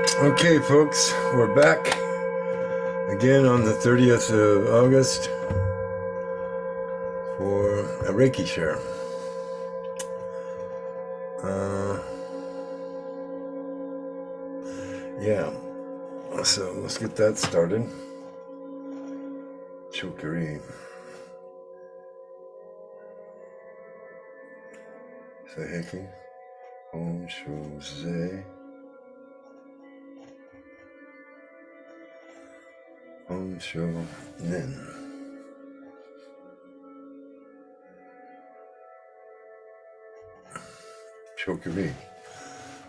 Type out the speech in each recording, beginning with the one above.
Okay, folks, we're back again on the 30th of August for a Reiki Share. Yeah, so let's get that started. Chokery. Saheki. Om Shoze. Om Sho Nin. Chokery.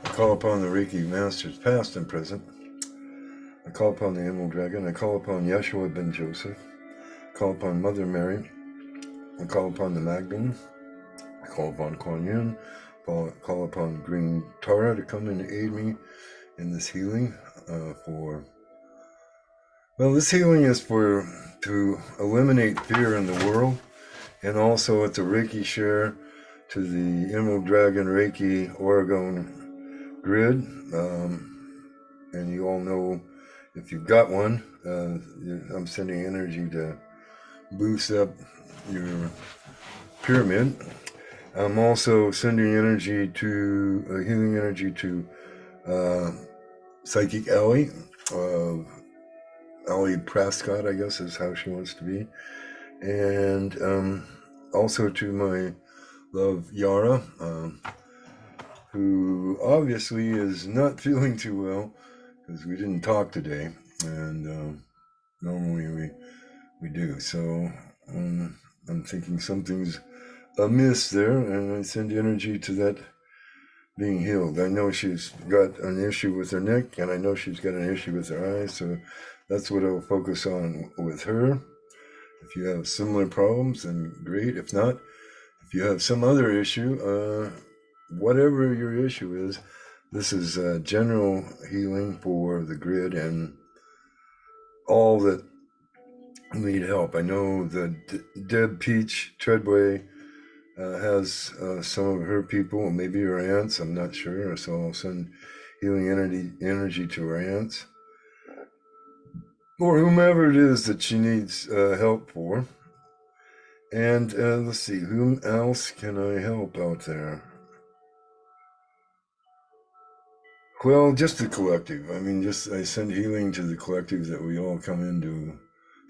I call upon the Reiki Masters, past and present. I call upon the Emerald Dragon. I call upon Yeshua ben Joseph. I call upon Mother Mary. I call upon the Magdalene. I call upon Quan, call upon Green Tara to come and aid me in this healing. This healing is to eliminate fear in the world, and also it's a Reiki share to the Emerald Dragon Reiki Oregon grid. And you all know, if you've got one, I'm sending energy to boost up your pyramid. I'm also sending energy to, healing energy to Psychic Ellie. Ellie Prescott, I guess is how she wants to be. And also to my love, Yara, who obviously is not feeling too well because we didn't talk today. And normally we do. So I'm thinking something's amiss there, and I send energy to that being healed. I know she's got an issue with her neck, and I know she's got an issue with her eyes, so that's what I'll focus on with her. If you have similar problems, then great. If not, if you have some other issue, whatever your issue is, this is general healing for the grid and all that need help. I know that Deb Peach Treadway has some of her people, maybe her aunts, I'm not sure, so I'll send healing energy to her aunts, or whomever it is that she needs help for. And let's see, whom else can I help out there? Well, just the collective. I mean, I send healing to the collective, that we all come into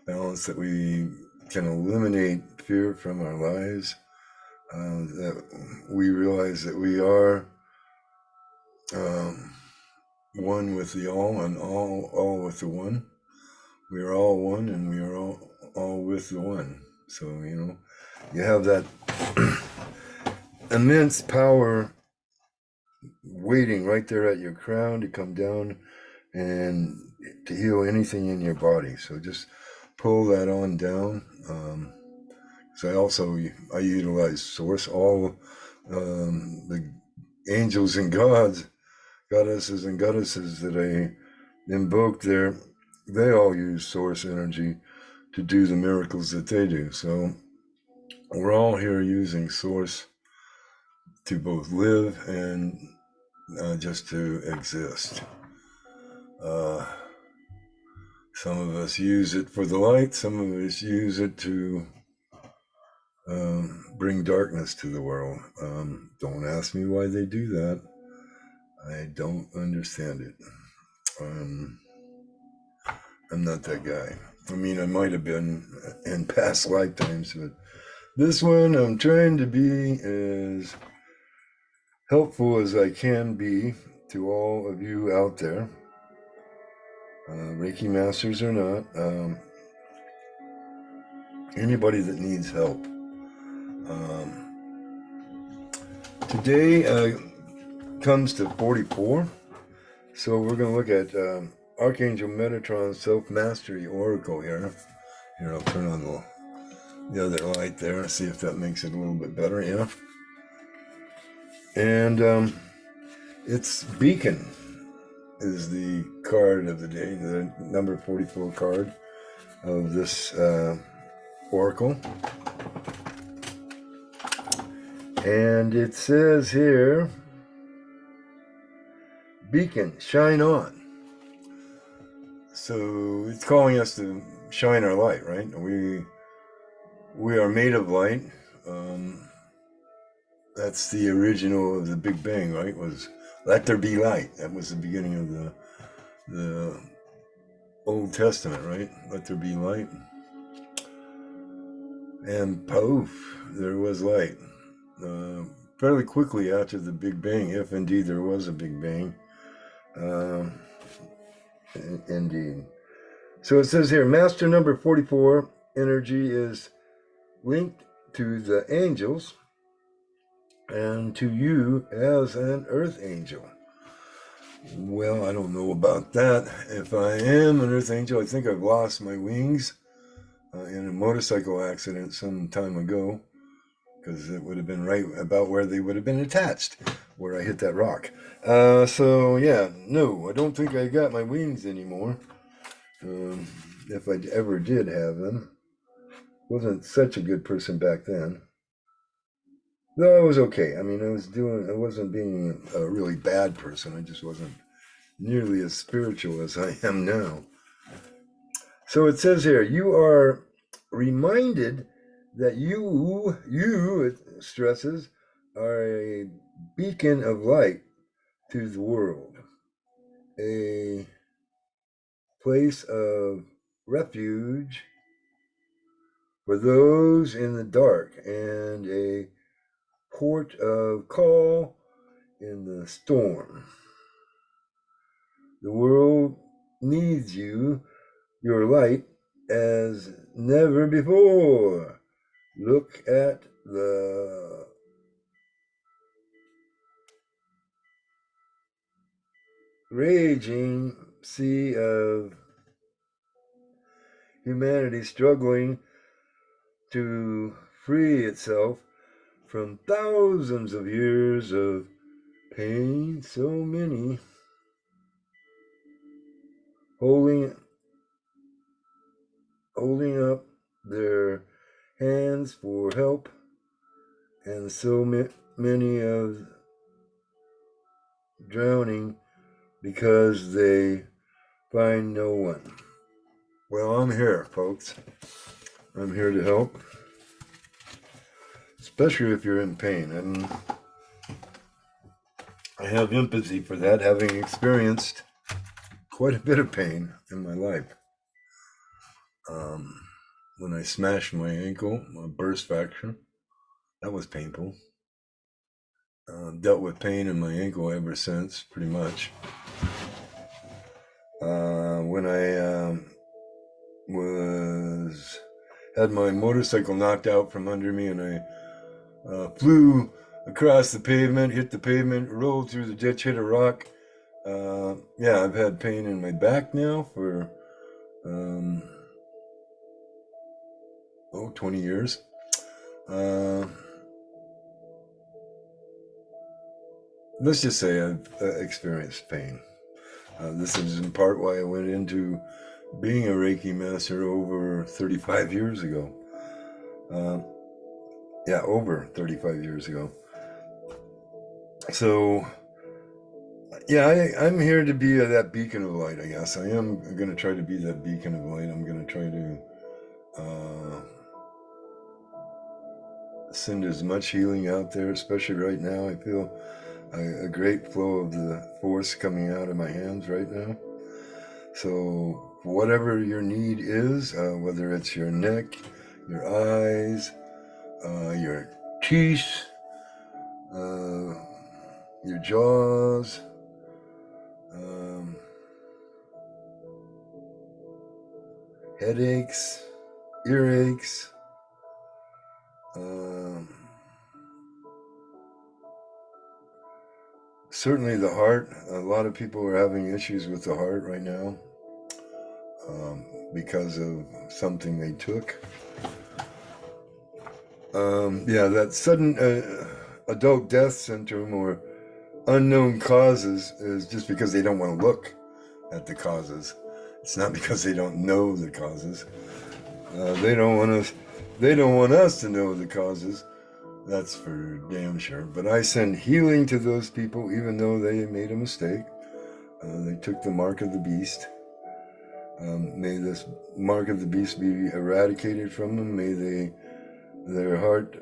balance, that we can eliminate fear from our lives, that we realize that we are one with the all, and all with the one. We are all one, and we are all with the one. So, you have that immense power waiting right there at your crown to come down and to heal anything in your body. So just pull that on down. So I utilize source. All the angels and goddesses and goddesses that I invoke there, they all use source energy to do the miracles that they do. So we're all here using source to both live and just to exist. Some of us use it for the light, some of us use it to bring darkness to the world. Don't ask me why they do that. I don't understand it. I'm not that guy. I mean, I might have been in past lifetimes, but this one I'm trying to be as helpful as I can be to all of you out there, Reiki Masters or not, anybody that needs help. Today comes to 44, so we're going to look at Archangel Metatron's Self-Mastery Oracle here. Here, I'll turn on the other light there, see if that makes it a little bit better, yeah. And it's Beacon is the card of the day, the number 44 card of this oracle. And it says here, Beacon, shine on. So it's calling us to shine our light, right? We are made of light. That's the original of the Big Bang, right? Was let there be light. That was the beginning of the Old Testament, right? Let there be light. And poof, there was light. Fairly quickly after the Big Bang, if indeed there was a Big Bang. Indeed. So it says here, Master number 44 energy is linked to the angels and to you as an earth angel. Well, I don't know about that. If I am an earth angel, I think I've lost my wings in a motorcycle accident some time ago, because it would have been right about where they would have been attached, where I hit that rock. So yeah, no, I don't think I got my wings anymore. If I ever did have them. Wasn't such a good person back then. Though I was okay. I mean, I wasn't being a really bad person. I just wasn't nearly as spiritual as I am now. So it says here, you are reminded that you, it stresses, are a beacon of light to the world, a place of refuge for those in the dark, and a port of call in the storm. The world needs you, your light, as never before. Look at the raging sea of humanity struggling to free itself from thousands of years of pain, so many holding up their hands for help, and so many of drowning because they find no one. Well, I'm here, folks. I'm here to help, especially if you're in pain. And I have empathy for that, having experienced quite a bit of pain in my life. When I smashed my ankle, a burst fracture, that was painful. Dealt with pain in my ankle ever since, pretty much. When I had my motorcycle knocked out from under me, and I flew across the pavement, hit the pavement, rolled through the ditch, hit a rock. Yeah, I've had pain in my back now for 20 years. Let's just say I've experienced pain. This is in part why I went into being a Reiki master over 35 years ago. Over 35 years ago. So, yeah, I'm here to be that beacon of light, I guess. I am going to try to be that beacon of light. I'm going to try to send as much healing out there, especially right now. I feel a great flow of the force coming out of my hands right now. So whatever your need is, whether it's your neck, your eyes, your teeth, your jaws, headaches, earaches, certainly the heart. A lot of people are having issues with the heart right now because of something they took. That sudden adult death syndrome or unknown causes is just because they don't want to look at the causes. It's not because they don't know the causes. They don't want us to know the causes. That's for damn sure. But I send healing to those people, even though they made a mistake. They took the mark of the beast. May this mark of the beast be eradicated from them. May their heart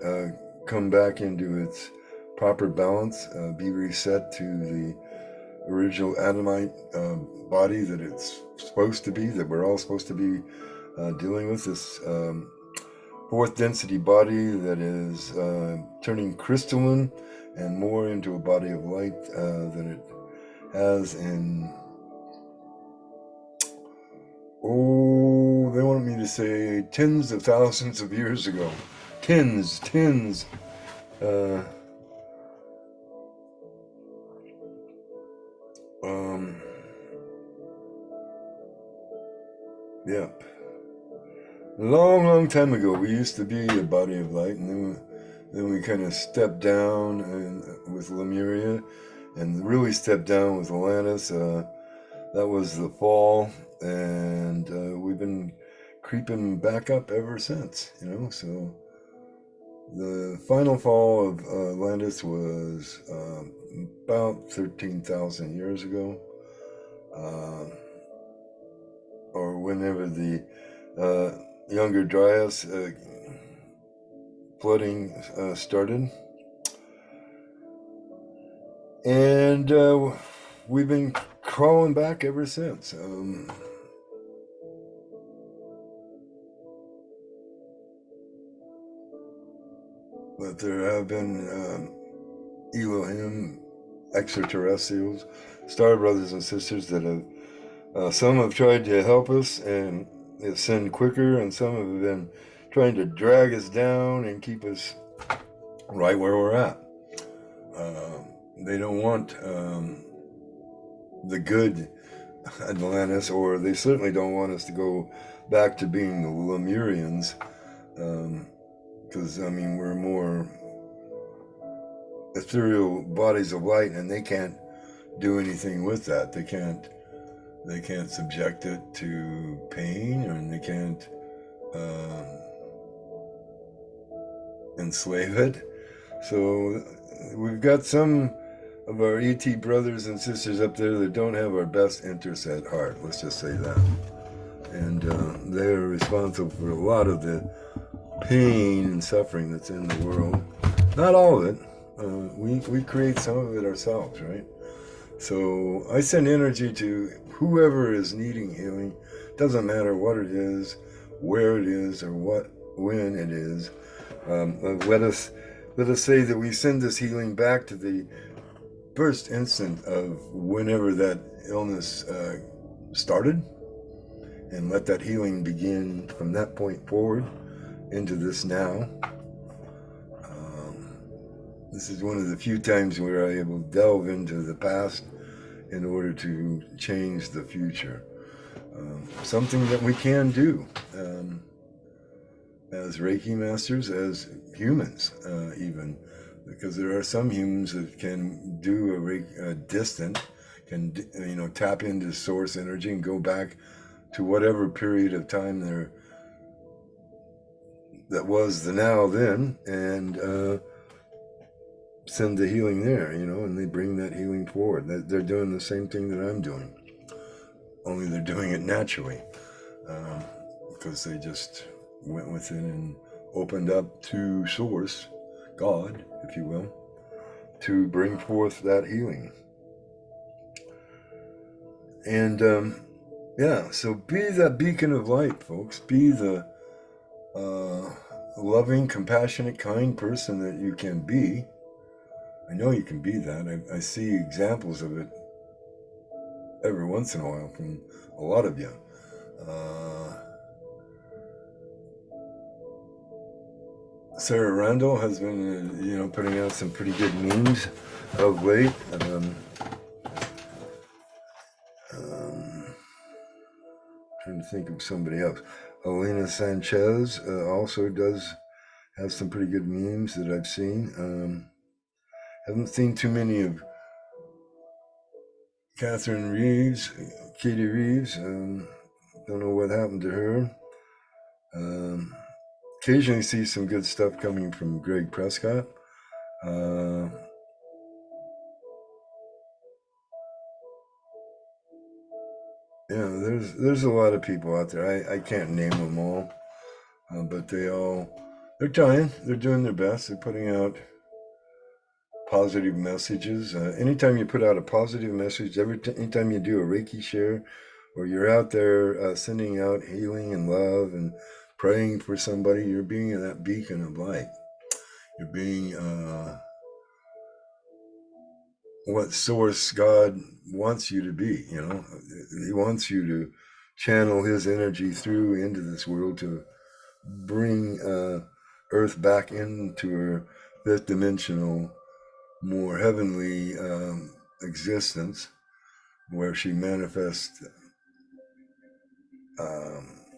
come back into its proper balance, be reset to the original Adamite body that it's supposed to be, that we're all supposed to be dealing with, this fourth density body that is turning crystalline and more into a body of light than it has in, they wanted me to say tens of thousands of years ago. Tens. Yep. A long time ago, we used to be a body of light, and then we kind of stepped down with Lemuria, and really stepped down with Atlantis. That was the fall, and we've been creeping back up ever since, so the final fall of Atlantis was about 13,000 years ago, or whenever the Younger Dryas flooding started, and we've been crawling back ever since. But there have been Elohim extraterrestrials, star brothers and sisters that have, some have tried to help us and ascend quicker, and some have been trying to drag us down and keep us right where we're at. They don't want the good Atlantis, or they certainly don't want us to go back to being the Lemurians, because we're more ethereal bodies of light, and they can't do anything with that. They can't subject it to pain, and they can't enslave it. So we've got some of our ET brothers and sisters up there that don't have our best interests at heart. Let's just say that. And they're responsible for a lot of the pain and suffering that's in the world. Not all of it. We create some of it ourselves, right? So I send energy to whoever is needing healing. Doesn't matter what it is, where it is, or when it is. Let us say that we send this healing back to the first instant of whenever that illness started, and let that healing begin from that point forward into this now. This is one of the few times where I will delve into the past in order to change the future. Something that we can do as Reiki masters, as humans even, because there are some humans that can do a distant, can tap into source energy and go back to whatever period of time that was the now then, and send the healing there, and they bring that healing forward. They're doing the same thing that I'm doing, only they're doing it naturally, because they just went within and opened up to source, God, if you will, to bring forth that healing. And so be that beacon of light, folks. Be the loving, compassionate, kind person that you can be. I know you can be that. I see examples of it every once in a while from a lot of you. Sarah Randall has been, putting out some pretty good memes of late. Trying to think of somebody else. Elena Sanchez also does have some pretty good memes that I've seen. Haven't seen too many of Catherine Reeves, Katie Reeves. Don't know what happened to her. Occasionally see some good stuff coming from Greg Prescott. there's a lot of people out there. I can't name them all, but they're trying. They're doing their best. They're putting out positive messages. Anytime you put out a positive message, anytime you do a Reiki share, or you're out there sending out healing and love and praying for somebody, you're being that beacon of light. You're being what source God wants you to be. He wants you to channel his energy through into this world to bring Earth back into her fifth dimensional, more heavenly existence, where she manifests.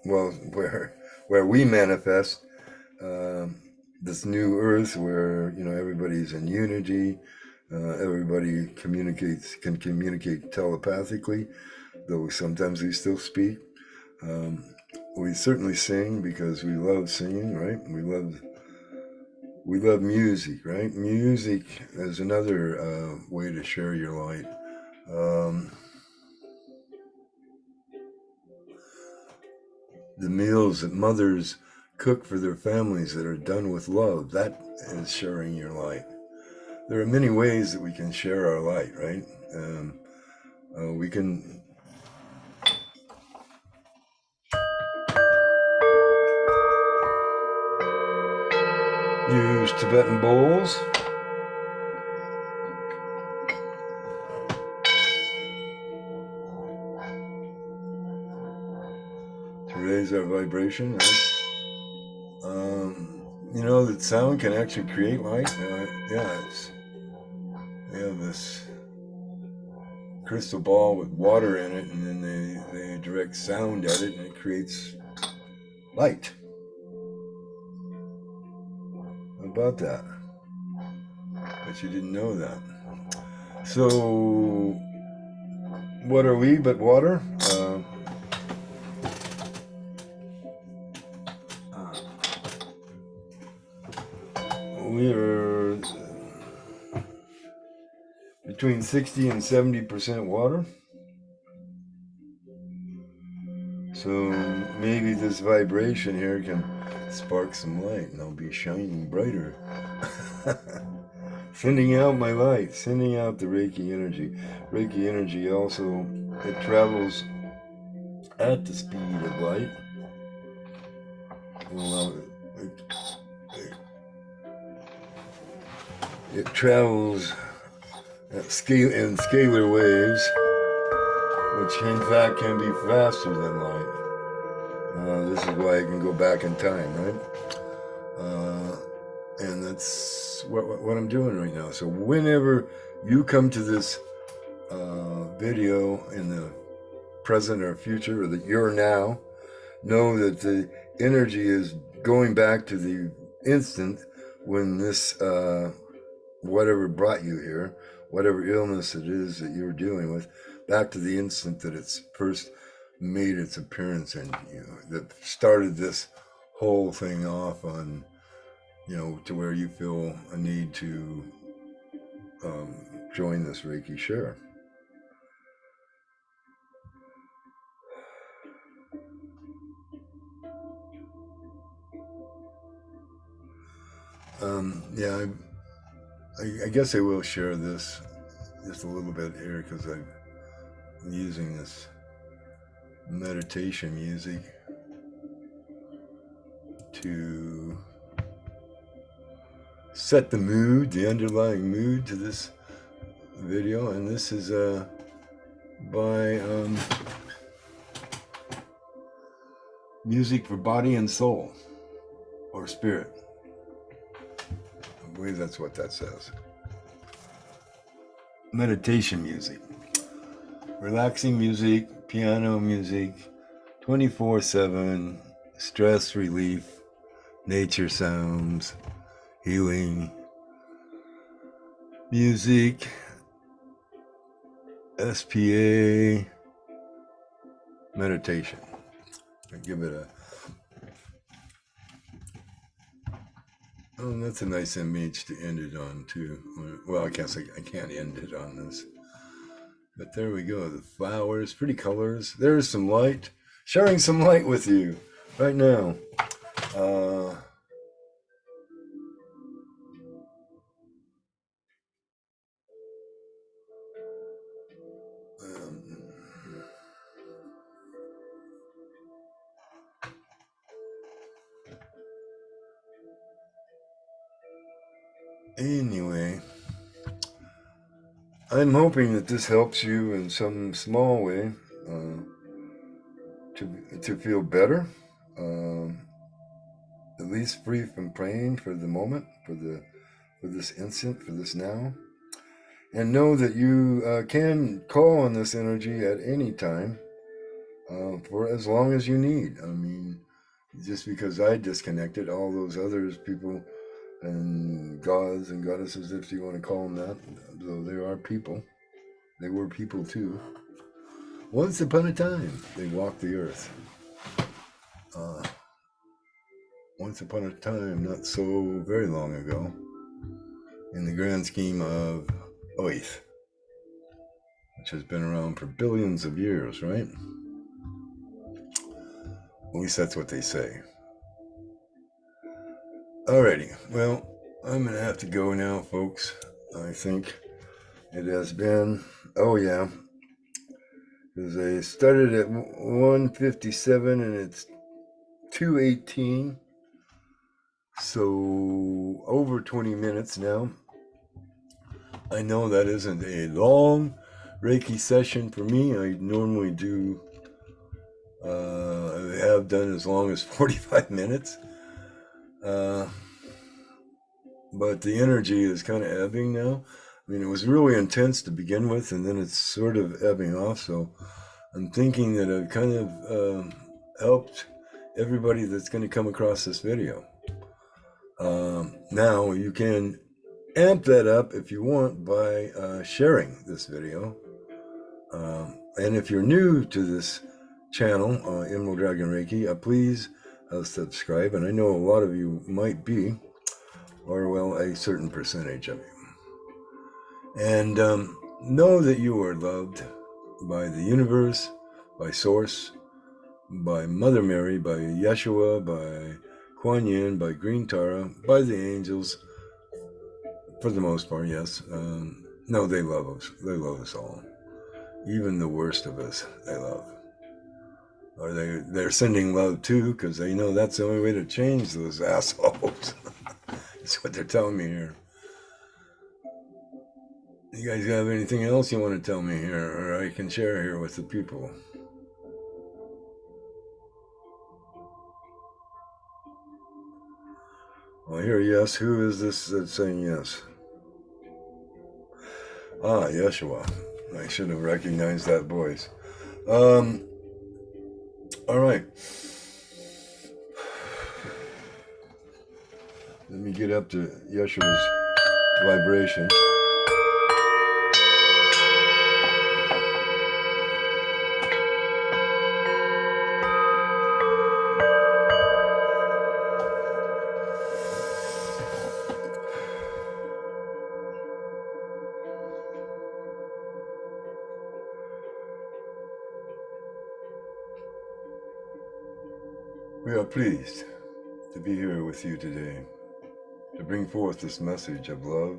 Well, where we manifest this new Earth, where everybody's in unity. Everybody can communicate telepathically, though sometimes we still speak. We certainly sing because we love singing, right? We love music, right? Music is another way to share your light. The meals that mothers cook for their families that are done with love, that is sharing your light. There are many ways that we can share our light, right? We can use Tibetan bowls. To raise our vibration, right? That sound can actually create light. We have this crystal ball with water in it, and then they direct sound at it, and it creates light. How about that? But you didn't know that. So, what are we but water? We are between 60 and 70% water. So maybe this vibration here can spark some light, and I'll be shining brighter. Sending out my light, sending out the Reiki energy. Reiki energy also, it travels at the speed of light. Well, it travels at scalar waves, which in fact can be faster than light. This is why I can go back in time, right? And that's what I'm doing right now. So whenever you come to this video in the present or future, or that you're now, know that the energy is going back to the instant when this whatever brought you here, whatever illness it is that you're dealing with, back to the instant that it's first made its appearance in you, that started this whole thing off on, to where you feel a need to join this Reiki Share. I guess I will share this just a little bit here, because I'm using this meditation music to set the mood, the underlying mood to this video. And this is by Music for Body and Soul, or Spirit. I believe that's what that says. Meditation music, relaxing music, piano music, 24/7, stress relief, nature sounds, healing music, SPA, meditation. I give it a... Oh, that's a nice image to end it on too. Well, I can't end it on this. But there we go. The flowers, pretty colors. There's some light. Sharing some light with you right now. Um, anyway, I'm hoping that this helps you in some small way uh, to feel better, um, at least free from pain for the moment, for this instant, for this now, and know that you can call on this energy at any time for as long as you need. I mean, just because I disconnected, all those others, people and gods and goddesses, if you want to call them that, though they are people, they were people too. Once upon a time, they walked the earth. Uh, once upon a time, not so very long ago, in the grand scheme of Earth, which has been around for billions of years, right? At least that's what they say. Alrighty, well, I'm gonna have to go now, folks. I think it has been, oh yeah, because I started at 1:57 and it's 2:18, so over 20 minutes now. I know that isn't a long Reiki session for me. I normally do, I have done as long as 45 minutes. But the energy is kind of ebbing now. I mean, it was really intense to begin with, and then it's sort of ebbing off. So I'm thinking that I've kind of helped everybody that's going to come across this video. Now you can amp that up if you want by sharing this video. And if you're new to this channel, Emerald Dragon Reiki, please subscribe. And I know a lot of you might be, or well, a certain percentage of you. And know that you are loved by the universe, by Source, by Mother Mary, by Yeshua, by Quan, by Green Tara, by the angels, for the most part, yes. No, they love us. They love us all. Even the worst of us, they love. Or they're sending love too, because they know that's the only way to change those assholes. That's what they're telling me here. You guys have anything else you want to tell me here, or I can share here with the people? Well, here, yes. Who is this that's saying yes? Ah, Yeshua. I should have recognized that voice. All right. Let me get up to Yeshua's vibration. We are pleased to be here with you today to bring forth this message of love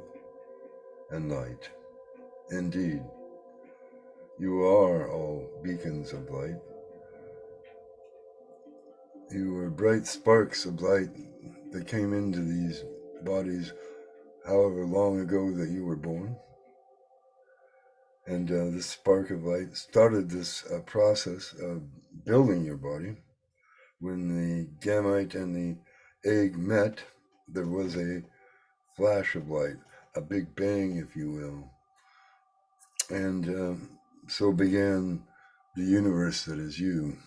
and light. Indeed, you are all beacons of light. You are bright sparks of light that came into these bodies however long ago that you were born. And this spark of light started this process of building your body. When the gamete and the egg met, there was a flash of light, a big bang, if you will. And so began the universe that is you.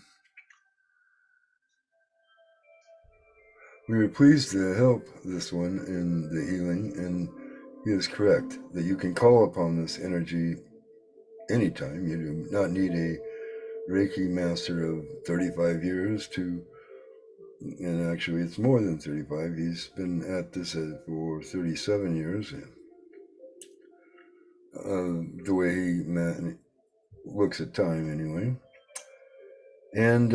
We are pleased to help this one in the healing, and he is correct that you can call upon this energy anytime. You do not need a Reiki master of 35 years to, and actually it's more than 35. He's been at this for 37 years. The way he looks at time anyway. And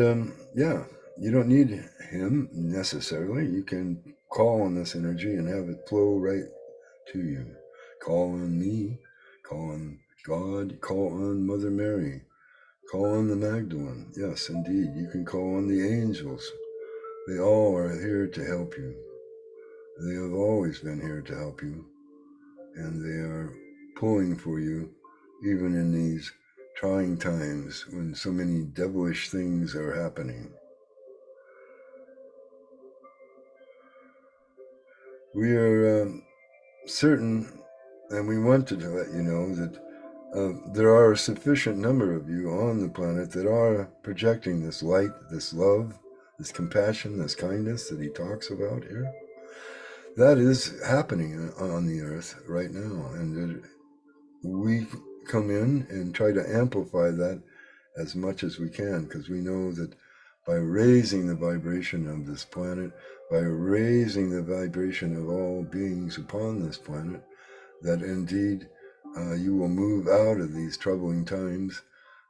yeah, you don't need him necessarily. You can call on this energy and have it flow right to you. Call on me, call on God, call on Mother Mary, call on the Magdalene. Yes, indeed, you can call on the angels. They all are here to help you. They have always been here to help you, and they are pulling for you, even in these trying times when so many devilish things are happening. We are certain, and we wanted to let you know that there are a sufficient number of you on the planet that are projecting this light, this love, this compassion, this kindness that he talks about here. That is happening on the earth right now, and we come in and try to amplify that as much as we can, because we know that by raising the vibration of this planet, by raising the vibration of all beings upon this planet, that indeed you will move out of these troubling times,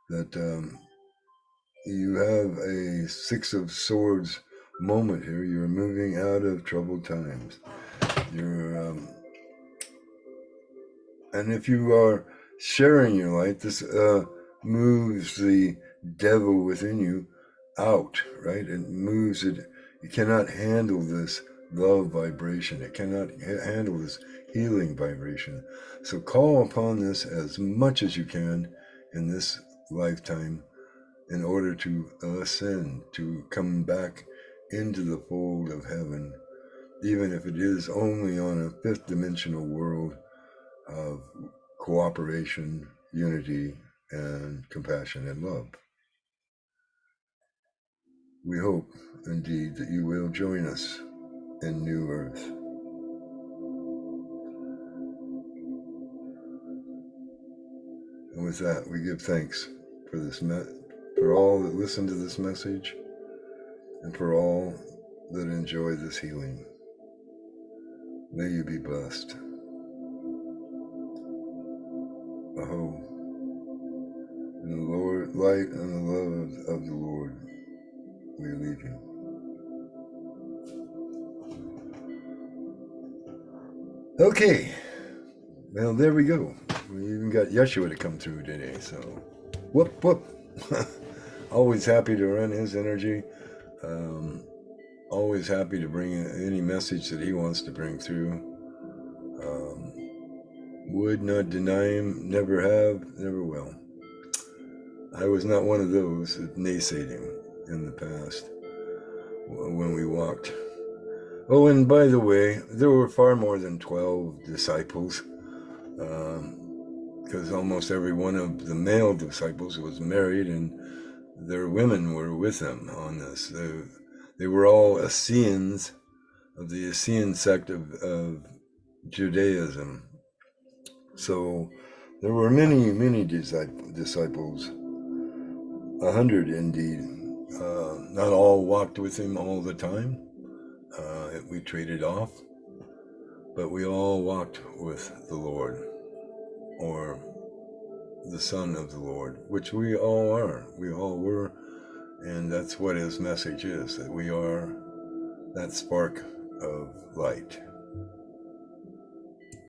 that you have a Six of Swords moment here. You're moving out of troubled times. And if you are sharing your light, this moves the devil within you out, right? It moves it. You cannot handle this love vibration. It cannot handle this healing vibration. So call upon this as much as you can in this lifetime in order to ascend, to come back into the fold of heaven, even if it is only on a fifth dimensional world of cooperation, unity, and compassion and love. We hope, indeed, that you will join us in New Earth. And with that, we give thanks for this, for all that listen to this message, and for all that enjoy this healing. May you be blessed. Aho. In the Lord, light and the love of the Lord, we leave you. Okay. Well, there we go. We even got Yeshua to come through today, so whoop, whoop. Always happy to run his energy. Always happy to bring any message that he wants to bring through. Would not deny him, never have, never will. I was not one of those that naysayed him in the past when we walked. Oh, and by the way, there were far more than 12 disciples, because almost every one of the male disciples was married, and their women were with them on this. They were all Essenes of the Essene sect of Judaism. So there were many, many disciples, 100 indeed. Not all walked with him all the time. We traded off, but we all walked with the Lord, or the Son of the Lord, which we all are. We all were, and that's what his message is, that we are that spark of light.